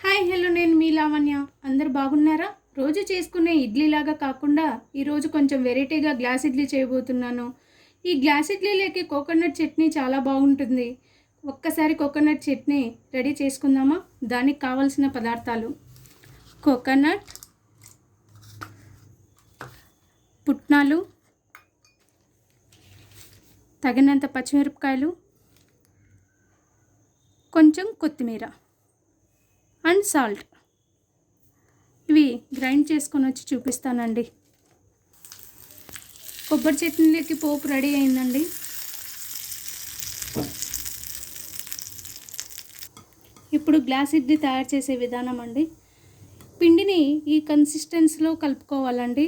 Hi hello నేను మీ లావణ్య. అందరు బాగున్నారా? రోజు చేసుకునే ఇడ్లీలాగా కాకుండా ఈరోజు కొంచెం వెరైటీగా గ్లాస్ ఇడ్లీ చేయబోతున్నాను. ఈ గ్లాస్ ఇడ్లీలోకి కోకోనట్ చట్నీ చాలా బాగుంటుంది. ఒక్కసారి కోకోనట్ చట్నీ రెడీ చేసుకుందామా? దానికి కావాల్సిన పదార్థాలు: కోకోనట్, పుట్నాలు, తగినంత పచ్చిమిరపకాయలు, కొంచెం కొత్తిమీర అండ్ సాల్ట్. ఇవి గ్రైండ్ చేసుకొని వచ్చి చూపిస్తానండి. కొబ్బరి చట్నీలోకి పోపు రెడీ అయిందండి. ఇప్పుడు గ్లాస్ ఇడ్లీ తయారు చేసే విధానం అండి. పిండిని ఈ కన్సిస్టెన్సీలో కలుపుకోవాలండి.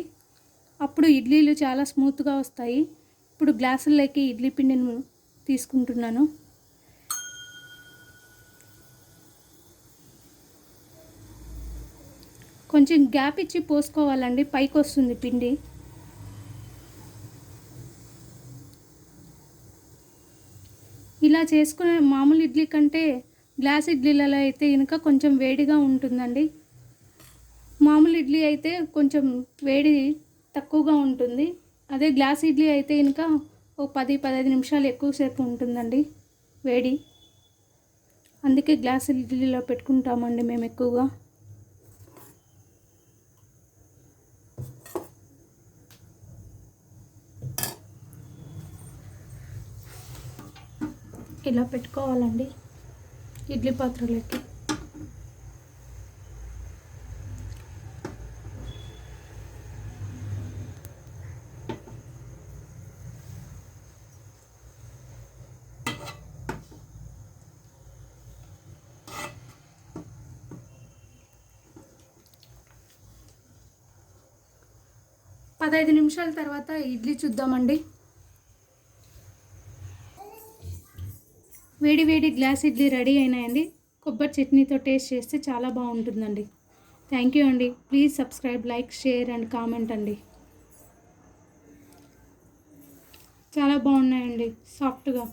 అప్పుడు ఇడ్లీలు చాలా స్మూత్గా వస్తాయి. ఇప్పుడు గ్లాసుల్లోకి ఇడ్లీ పిండిని తీసుకుంటున్నాను. కొంచెం గ్యాప్ ఇచ్చి పోసుకోవాలండి, పైకి వస్తుంది పిండి. ఇలా చేసుకునే మామూలు ఇడ్లీ కంటే గ్లాస్ ఇడ్లీలలో అయితే ఇంకా కొంచెం వేడిగా ఉంటుందండి. మామూలు ఇడ్లీ అయితే కొంచెం వేడి తక్కువగా ఉంటుంది. అదే గ్లాస్ ఇడ్లీ అయితే ఇంకా ఒక 10-15 నిమిషాలు ఎక్కువసేపు ఉంటుందండి వేడి. అందుకే గ్లాస్ ఇడ్లీలో పెట్టుకుంటామండి మేము ఎక్కువగా. ఇలా పెట్టుకోవాలండి ఇడ్లీ పాత్రలోకి. పదహైదు నిమిషాల తర్వాత ఇడ్లీ చూద్దామండి. వేడి వేడి గ్లాస్ ఇడ్లీ రెడీ అయినాయండి. కొబ్బరి చట్నీతో టేస్ట్ చేస్తే చాలా బాగుంటుందండి. థ్యాంక్ యూ అండి. Please subscribe, like, share and comment అండి. చాలా బాగున్నాయండి, సాఫ్ట్గా.